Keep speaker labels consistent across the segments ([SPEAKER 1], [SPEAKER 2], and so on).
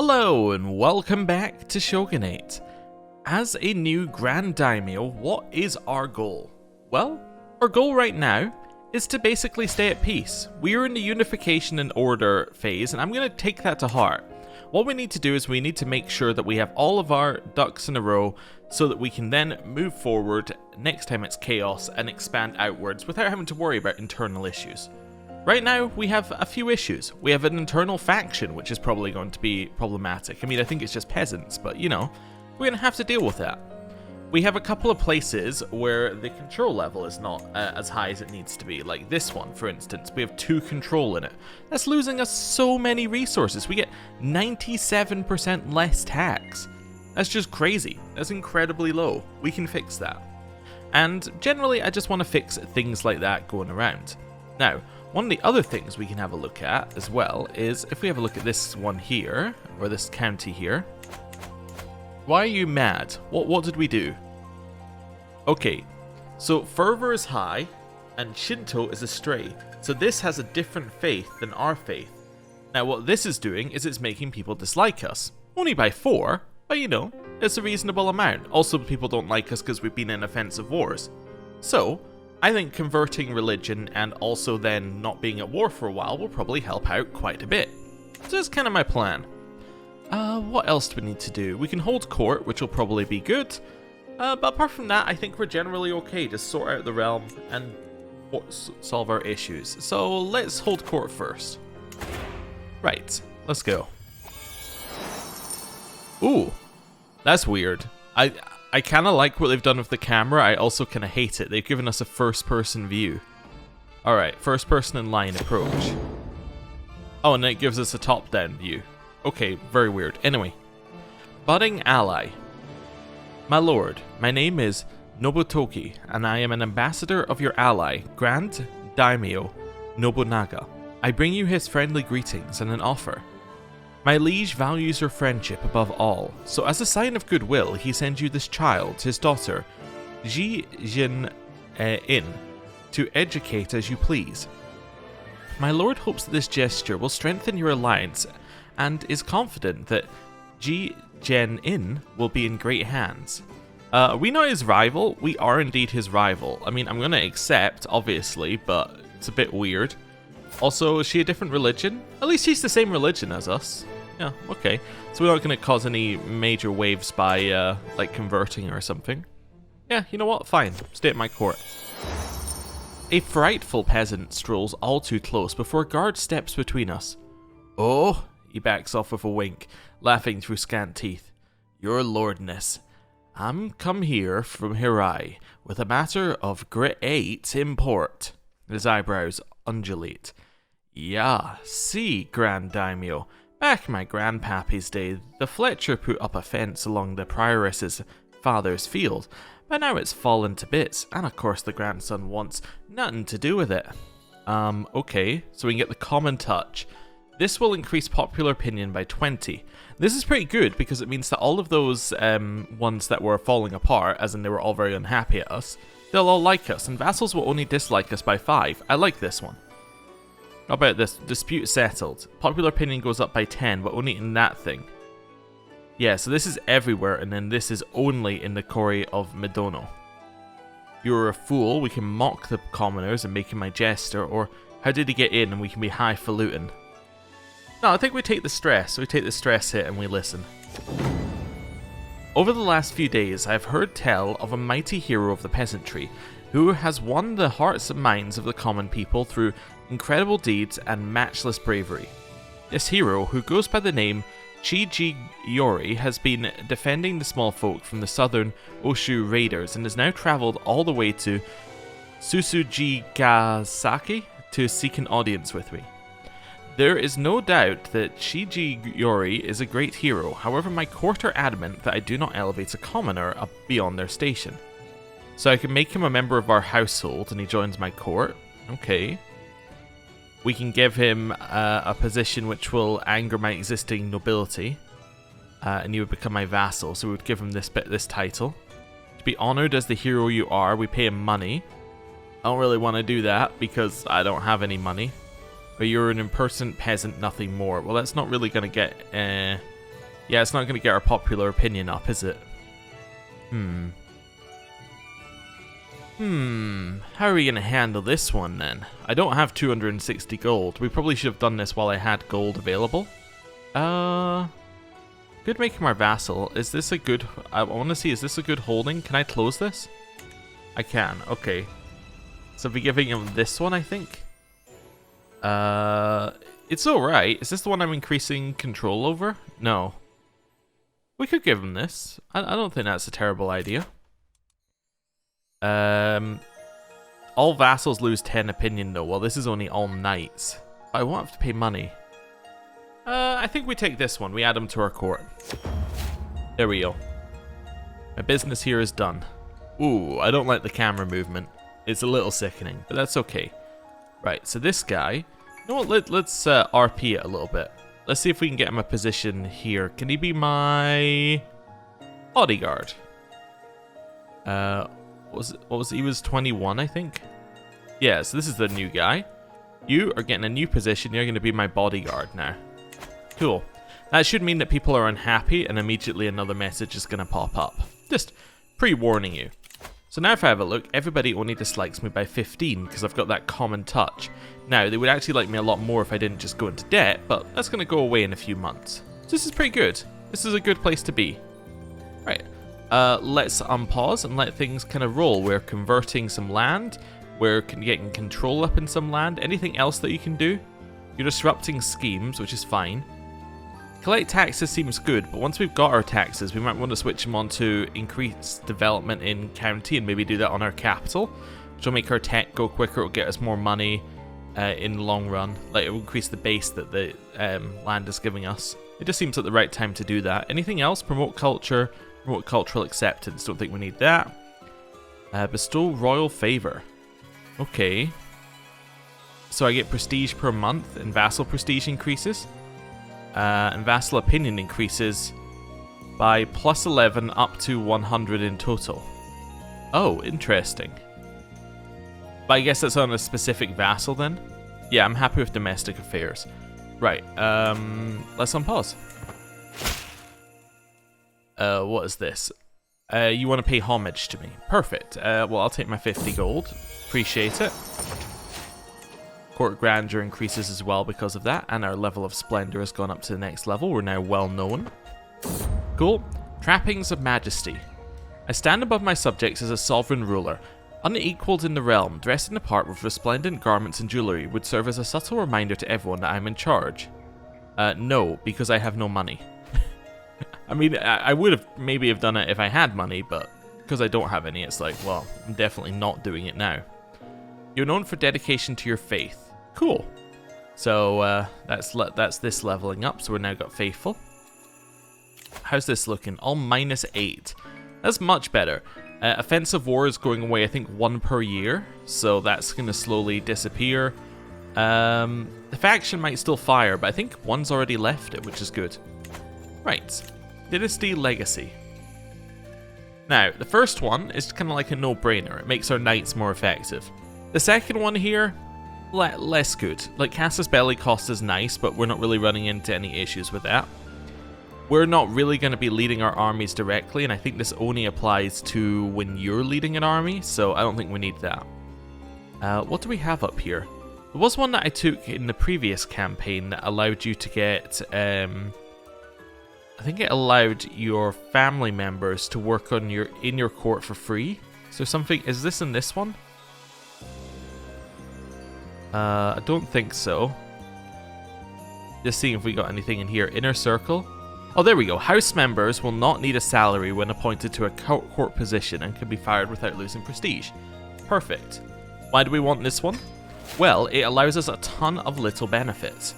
[SPEAKER 1] Hello and welcome back to Shogunate. As a new Grand Daimyo, what is our goal? Well, our goal right now is to basically stay at peace. We are in the unification and order phase, and I'm going to take that to heart. What we need to do is we need to make sure that we have all of our ducks in a row so that we can then move forward next time it's chaos and expand outwards without having to worry about internal issues. Right now, we have a few issues. We have an internal faction, which is probably going to be problematic. I mean, I think it's just peasants, but you know, we're going to have to deal with that. We have a couple of places where the control level is not as high as it needs to be. Like this one, for instance, we have 2 control in it. That's losing us so many resources. We get 97% less tax. That's just crazy. That's incredibly low. We can fix that. And generally, I just want to fix things like that going around. Now, one of the other things we can have a look at as well is if we have a look at this one here, or this county here. Why are you mad? What did we do? Okay, so fervor is high and Shinto is astray. So this has a different faith than our faith. Now what this is doing is it's making people dislike us. Only by 4, but you know, it's a reasonable amount. Also people don't like us because we've been in offensive wars. So, I think converting religion and also then not being at war for a while will probably help out quite a bit. So that's kind of my plan. What else do we need to do? We can hold court, which will probably be good. But apart from that, I think we're generally okay to sort out the realm and solve our issues. So let's hold court first. Right, let's go. Ooh, that's weird. I kind of like what they've done with the camera. I also kind of hate it. They've given us a first-person view. Alright, first-person-in-line approach. Oh, and then it gives us a top-down view. Okay, very weird. Anyway. Budding ally. My lord, my name is Nobutoki, and I am an ambassador of your ally, Grand Daimyo Nobunaga. I bring you his friendly greetings and an offer. My liege values your friendship above all, so as a sign of goodwill, he sends you this child, his daughter, Ji Jin In, to educate as you please. My lord hopes that this gesture will strengthen your alliance and is confident that Ji Jin In will be in great hands. Are we not his rival? We are indeed his rival. I mean, I'm going to accept, obviously, but it's a bit weird. Also, is she a different religion? At least she's the same religion as us. Yeah, okay. So we're not going to cause any major waves by, like, converting her or something. Yeah, you know what? Fine. Stay at my court. A frightful peasant strolls all too close before a guard steps between us. Oh, he backs off with a wink, laughing through scant teeth. Your lordness, I'm come here from Hirai with a matter of great import. His eyebrows undulate. Yeah, see, Grand Daimyo, back in my grandpappy's day, the Fletcher put up a fence along the prioress's father's field, but now it's fallen to bits, and of course the grandson wants nothing to do with it. Okay, so we can get the common touch. This will increase popular opinion by 20. This is pretty good because it means that all of those ones that were falling apart, as in they were all very unhappy at us, they'll all like us, and vassals will only dislike us by 5. I like this one. How about this? Dispute settled. Popular opinion goes up by 10, but only in that thing. Yeah, so this is everywhere, and then this is only in the Kori of Midono. You're a fool, we can mock the commoners and make him my jester, or how did he get in and we can be highfalutin. No, I think we take the stress. We take the stress hit and we listen. Over the last few days, I've heard tell of a mighty hero of the peasantry who has won the hearts and minds of the common people through incredible deeds and matchless bravery. This hero, who goes by the name Chiji Yori, has been defending the small folk from the southern Oshu raiders and has now travelled all the way to Susujigasaki to seek an audience with me. There is no doubt that Chiji Yori is a great hero, however my court are adamant that I do not elevate a commoner up beyond their station. So I can make him a member of our household and he joins my court. Okay. We can give him a position which will anger my existing nobility. And he would become my vassal, so we would give him this title. To be honoured as the hero you are, we pay him money. I don't really want to do that because I don't have any money. But you're an impertinent peasant, nothing more. Well, that's not really going to get Yeah, it's not going to get our popular opinion up, is it? How are we going to handle this one then? I don't have 260 gold. We probably should have done this while I had gold available. Good making our vassal. Is this a good... I want to see, is this a good holding? Can I close this? I can, okay. So I'll be giving him this one, I think. It's alright. Is this the one I'm increasing control over? No. We could give him this. I don't think that's a terrible idea. All vassals lose 10 opinion though. Well, this is only all knights. I won't have to pay money. I think we take this one. We add him to our court. There we go. My business here is done. Ooh, I don't like the camera movement. It's a little sickening, but that's okay. Right, so this guy... You know what, let's RP it a little bit. Let's see if we can get him a position here. Can he be my... bodyguard? What was he was 21, I think? Yeah, so this is the new guy. You are getting a new position. You're going to be my bodyguard now. Cool. That should mean that people are unhappy and immediately another message is going to pop up. Just pre-warning you. So now if I have a look, everybody only dislikes me by 15 because I've got that common touch. Now, they would actually like me a lot more if I didn't just go into debt, but that's going to go away in a few months. So this is pretty good. This is a good place to be. Right. Let's unpause and let things kind of roll. We're converting some land. We're getting control up in some land. Anything else that you can do? You're disrupting schemes, which is fine. Collect taxes seems good, but once we've got our taxes, we might want to switch them on to increase development in county and maybe do that on our capital, which will make our tech go quicker. It will get us more money in the long run. Like, it will increase the base that the land is giving us. It just seems like the right time to do that. Anything else? Promote culture, promote cultural acceptance. Don't think we need that. Bestow royal favor. Okay. So I get prestige per month and vassal prestige increases. And vassal opinion increases by plus 11 up to 100 in total. Oh, interesting. But I guess that's on a specific vassal then? Yeah, I'm happy with domestic affairs. Right, let's unpause. What is this? You want to pay homage to me. Perfect. Well, I'll take my 50 gold. Appreciate it. Court grandeur increases as well because of that, and our level of splendor has gone up to the next level. We're now well known. Cool. Trappings of majesty. I stand above my subjects as a sovereign ruler. Unequaled in the realm, dressed in the part with resplendent garments and jewellery would serve as a subtle reminder to everyone that I'm in charge. No, because I have no money. I mean, I would have maybe have done it if I had money, but because I don't have any, it's like, well, I'm definitely not doing it now. You're known for dedication to your faith. Cool. So that's this leveling up. So we're now got faithful. How's this looking? All -8. That's much better. Offensive war is going away, I think 1 per year. So that's going to slowly disappear. The faction might still fire, but I think one's already left it, which is good. Right. Dynasty Legacy. Now, the first one is kind of like a no-brainer. It makes our knights more effective. The second one here, less good. Like, Casus Belli cost is nice, but we're not really running into any issues with that. We're not really going to be leading our armies directly, and I think this only applies to when you're leading an army, so I don't think we need that. What do we have up here? There was one that I took in the previous campaign that allowed you to get... I think it allowed your family members to work on in your court for free. So something... Is this in this one? I don't think so. Just seeing if we got anything in here. Inner circle. Oh, there we go. House members will not need a salary when appointed to a court position and can be fired without losing prestige. Perfect. Why do we want this one? Well, it allows us a ton of little benefits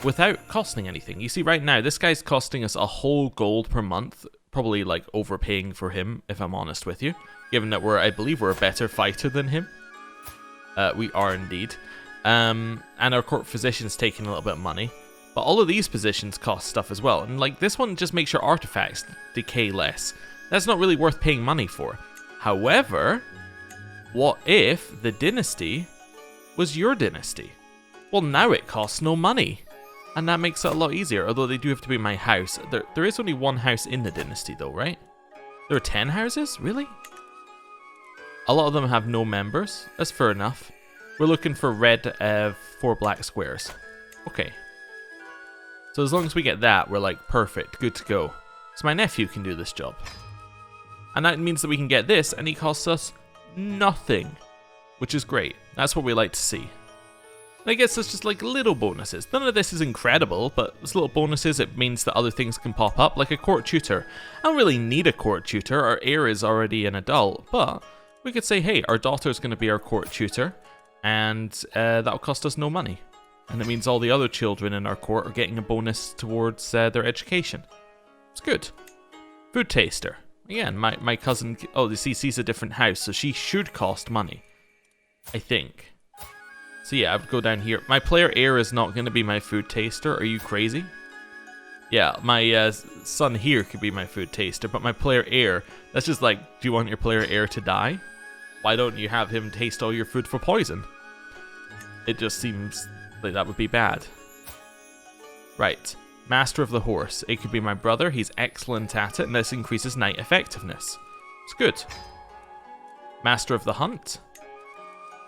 [SPEAKER 1] without costing anything. You see, right now, this guy's costing us a whole gold per month. Probably, like, overpaying for him, if I'm honest with you. Given that I believe we're a better fighter than him. We are indeed. And our court physician's taking a little bit of money. But all of these positions cost stuff as well. And like this one just makes your artifacts decay less. That's not really worth paying money for. However, what if the dynasty was your dynasty? Well, now it costs no money. And that makes it a lot easier, although they do have to be my house. There is only one house in the dynasty though, right? There are 10 houses? Really? A lot of them have no members. That's fair enough. We're looking for red 4 black squares. Okay. So as long as we get that, we're like perfect, good to go. So my nephew can do this job. And that means that we can get this, and he costs us nothing. Which is great. That's what we like to see. And I guess it's just like little bonuses. None of this is incredible, but as little bonuses, it means that other things can pop up, like a court tutor. I don't really need a court tutor, our heir is already an adult, but we could say, hey, our daughter's going to be our court tutor, and that'll cost us no money. And it means all the other children in our court are getting a bonus towards their education. It's good. Food taster. Again, my cousin, oh, the CC's a different house, so she should cost money. I think. So yeah, I would go down here. My player heir is not going to be my food taster. Are you crazy? Yeah, my son here could be my food taster, but my player heir, that's just like, do you want your player heir to die? Why don't you have him taste all your food for poison? It just seems like that would be bad. Right. Master of the horse. It could be my brother. He's excellent at it, and this increases knight effectiveness. It's good. Master of the hunt.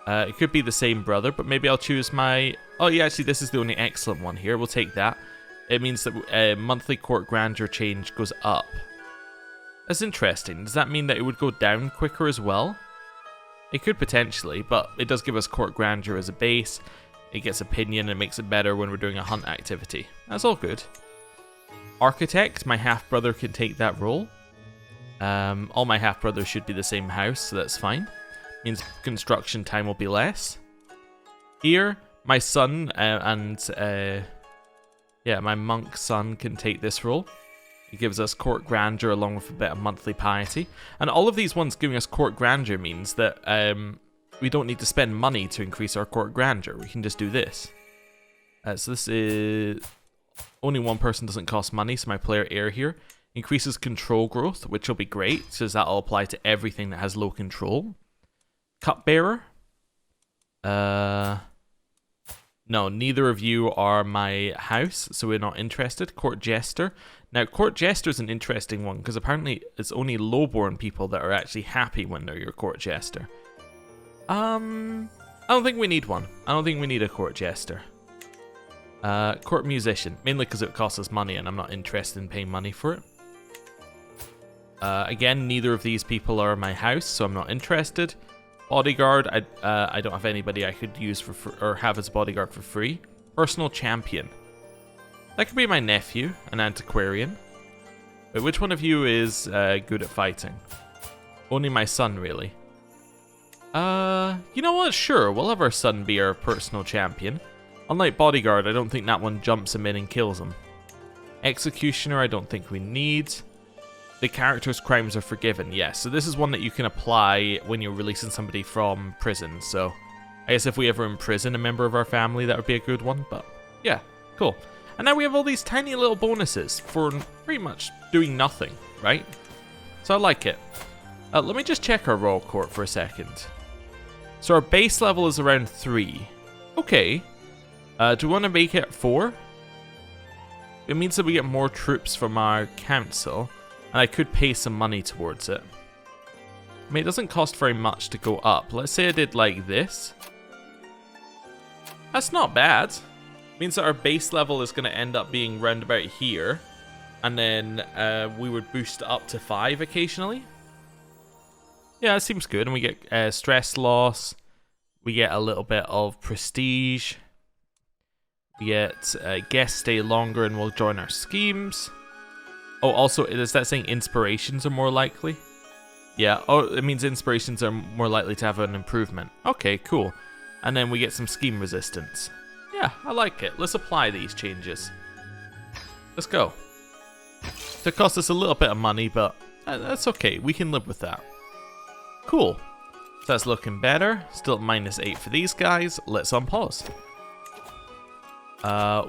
[SPEAKER 1] It could be the same brother, but maybe I'll choose my... Oh yeah, actually this is the only excellent one here. We'll take that. It means that monthly court grandeur change goes up. That's interesting. Does that mean that it would go down quicker as well? It could potentially, but it does give us court grandeur as a base. It gets opinion and makes it better when we're doing a hunt activity. That's all good. Architect, my half-brother can take that role. All my half-brothers should be the same house, so that's fine. Means construction time will be less. Here, my son my monk son can take this role. It gives us court grandeur along with a bit of monthly piety. And all of these ones giving us court grandeur means that we don't need to spend money to increase our court grandeur. We can just do this. So this is... Only one person doesn't cost money, so my player heir here. Increases control growth, which will be great, because that'll apply to everything that has low control. Cupbearer. No, neither of you are my house, so we're not interested. Court Jester. Now, Court Jester is an interesting one, because apparently it's only lowborn people that are actually happy when they're your Court Jester. I don't think we need one. I don't think we need a Court Jester. Court Musician, mainly because it costs us money, and I'm not interested in paying money for it. Again, neither of these people are my house, so I'm not interested. Bodyguard, I don't have anybody I could use or have as bodyguard for free. Personal champion. That could be my nephew, an antiquarian. Wait, which one of you is good at fighting? Only my son, really. You know what? Sure, we'll have our son be our personal champion. Unlike bodyguard, I don't think that one jumps him in and kills him. Executioner, I don't think we need. The character's crimes are forgiven, yes. So this is one that you can apply when you're releasing somebody from prison. So I guess if we ever imprison a member of our family, that would be a good one. But yeah, cool. And now we have all these tiny little bonuses for pretty much doing nothing, right? So I like it. Let me just check our royal court for a second. So our base level is around 3. Okay. Do we want to make it 4? It means that we get more troops from our council. And I could pay some money towards it. I mean, it doesn't cost very much to go up. Let's say I did like this. That's not bad. It means that our base level is going to end up being round about here. And then we would boost up to 5 occasionally. Yeah, that seems good. And we get stress loss. We get a little bit of prestige. We get guests stay longer and will join our schemes. Oh, also, is that saying inspirations are more likely? Yeah, oh, it means inspirations are more likely to have an improvement. Okay, cool. And then we get some scheme resistance. Yeah, I like it. Let's apply these changes. Let's go. So it costs us a little bit of money, but that's okay. We can live with that. Cool. So that's looking better. Still at -8 for these guys. Let's unpause.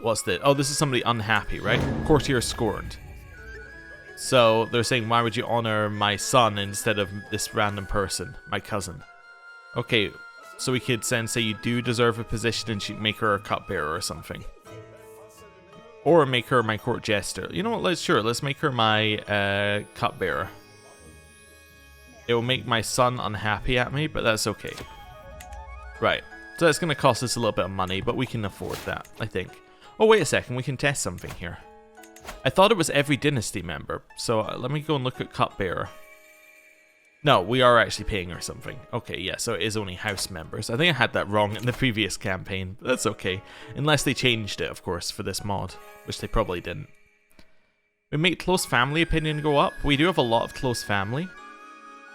[SPEAKER 1] What's this? Oh, this is somebody unhappy, right? Courtier scorned. So they're saying, why would you honor my son instead of this random person, my cousin? Okay, so we could then say you do deserve a position and she'd make her a cupbearer or something. Or make her my court jester. You know what, let's make her my cupbearer. It will make my son unhappy at me, but that's okay. Right, so that's going to cost us a little bit of money, but we can afford that, I think. Oh, wait a second, we can test something here. I thought it was every dynasty member, so let me go and look at cupbearer. No, we are actually paying her something. Okay, yeah, so it is only house members. I think I had that wrong in the previous campaign, but that's okay. Unless they changed it, of course, for this mod, which they probably didn't. We make close family opinion go up. We do have a lot of close family.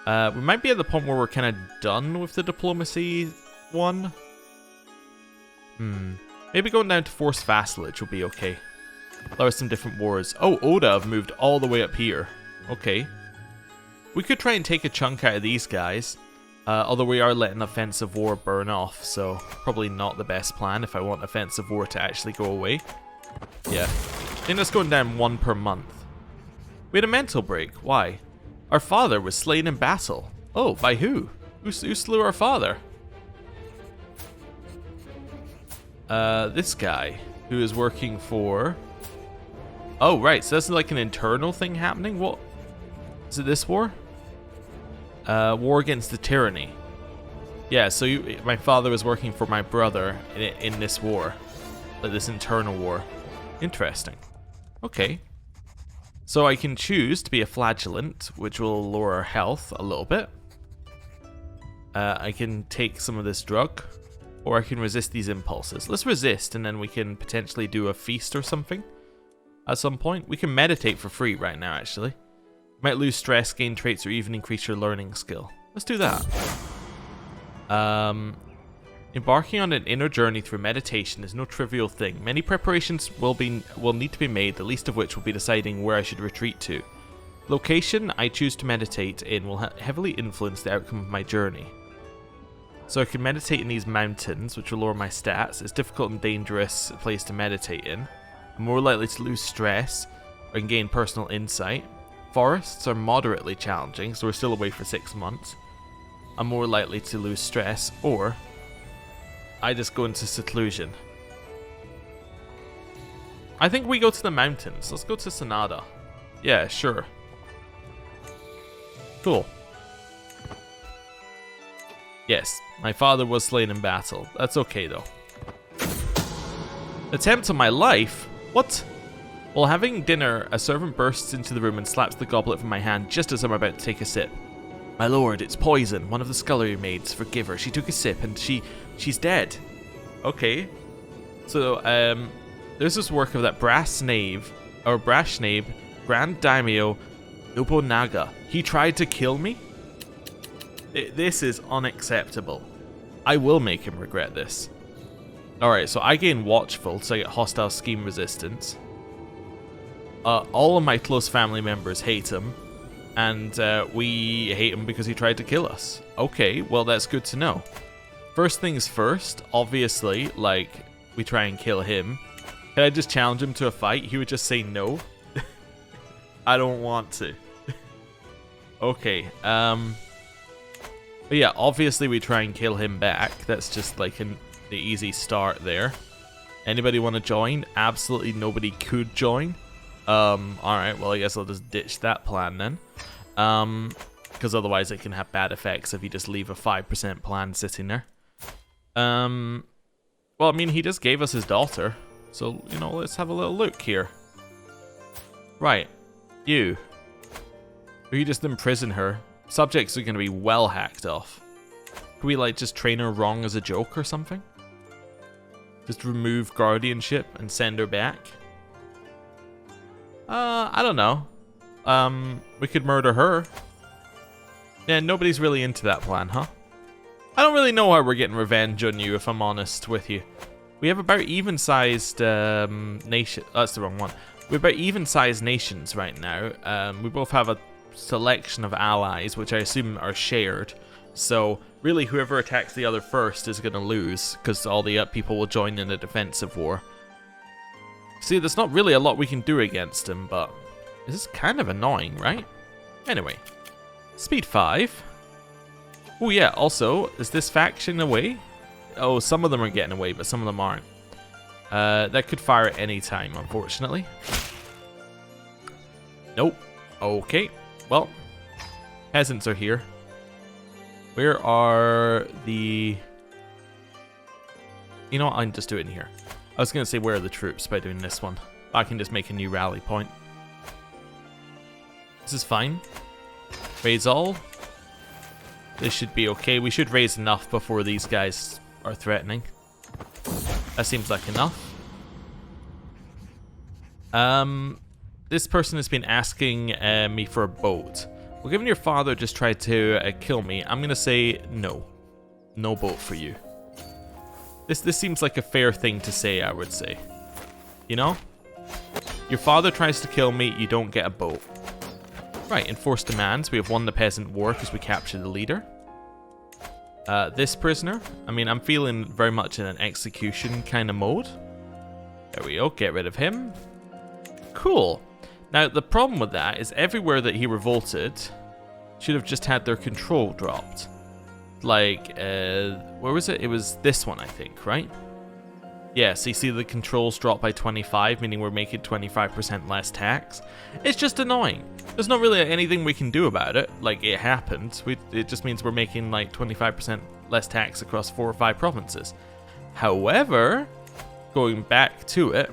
[SPEAKER 1] We might be at the point where we're kind of done with the diplomacy one. Maybe going down to forced vassalage will be okay. There are some different wars. Oh, Oda have moved all the way up here. Okay. We could try and take a chunk out of these guys. Although we are letting offensive war burn off, so probably not the best plan if I want offensive war to actually go away. Yeah. I think that's going down 1 per month. We had a mental break. Why? Our father was slain in battle. Oh, by who? Who slew our father? This guy, who is working for... Oh, right, so that's like an internal thing happening? What? Is it this war? War against the tyranny. Yeah, so my father was working for my brother in this war. Like this internal war. Interesting. Okay. So I can choose to be a flagellant, which will lower our health a little bit. I can take some of this drug, or I can resist these impulses. Let's resist, and then we can potentially do a feast or something at some point. We can meditate for free right now, actually. Might lose stress, gain traits, or even increase your learning skill. Let's do that. Embarking on an inner journey through meditation is no trivial thing. Many preparations will need to be made, the least of which will be deciding where I should retreat to. Location I choose to meditate in will heavily influence the outcome of my journey. So I can meditate in these mountains, which will lower my stats. It's a difficult and dangerous place to meditate in. I'm more likely to lose stress or gain personal insight. Forests are moderately challenging, so we're still away for 6 months. I'm more likely to lose stress, or I just go into seclusion. I think we go to the mountains. Let's go to Sanada. Yeah, sure. Cool. Yes, my father was slain in battle. That's okay, though. Attempt on my life? What? While having dinner, a servant bursts into the room and slaps the goblet from my hand just as I'm about to take a sip. My lord, it's poison. One of the scullery maids, forgive her. She took a sip and she's dead. Okay. So, there's this work of that brash knave, Grand Daimyo Nobunaga. He tried to kill me? This is unacceptable. I will make him regret this. Alright, so I gain Watchful, so I get hostile scheme resistance. All of my close family members hate him, and we hate him because he tried to kill us. Okay, well that's good to know. First things first, obviously, like, we try and kill him. Can I just challenge him to a fight? He would just say no. I don't want to. Okay, but yeah, obviously we try and kill him back. That's just like the easy start there. Anybody want to join? Absolutely nobody could join. Alright, well I guess I'll just ditch that plan then. Because otherwise it can have bad effects if you just leave a 5% plan sitting there. Well, I mean, he just gave us his daughter. So, you know, let's have a little look here. Right. You. Or you just imprison her. Subjects are going to be well hacked off. Could we, like, just train her wrong as a joke or something? Just remove guardianship and send her back? I don't know. We could murder her. Yeah, nobody's really into that plan, huh? I don't really know why we're getting revenge on you, if I'm honest with you. We have about even-sized nation. That's the wrong one. We're about even-sized nations right now. We both have a selection of allies, which I assume are shared. So really, whoever attacks the other first is going to lose, because all the people will join in a defensive war. See, there's not really a lot we can do against him, but this is kind of annoying, right? Anyway, speed 5. Oh yeah, also, is this faction away? Oh, some of them are getting away, but some of them aren't. That could fire at any time, unfortunately. Nope. Okay. Well, peasants are here. Where are the... You know what? I can just do it in here. I was going to say where are the troops by doing this one. I can just make a new rally point. This is fine. Raise all. This should be okay. We should raise enough before these guys are threatening. That seems like enough. This person has been asking me for a boat. Well, given your father just tried to kill me, I'm going to say no. No boat for you. This seems like a fair thing to say, I would say. You know? Your father tries to kill me, you don't get a boat. Right, enforce demands. We have won the peasant war because we captured the leader. This prisoner, I mean, I'm feeling very much in an execution kind of mode. There we go, get rid of him. Cool. Now, the problem with that is everywhere that he revolted should have just had their control dropped. Like, where was it? It was this one, I think, right? Yeah, so you see the controls drop by 25, meaning we're making 25% less tax. It's just annoying. There's not really anything we can do about it. Like, it happened. It just means we're making, like, 25% less tax across 4 or 5 provinces. However, going back to it,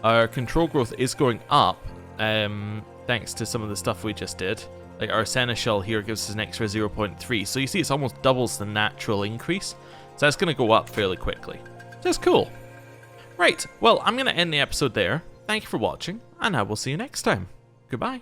[SPEAKER 1] our control growth is going up, thanks to some of the stuff we just did. Like, our seneschal here gives us an extra 0.3. So you see, it's almost doubles the natural increase. So that's going to go up fairly quickly. That's cool. Right, well, I'm going to end the episode there. Thank you for watching, and I will see you next time. Goodbye.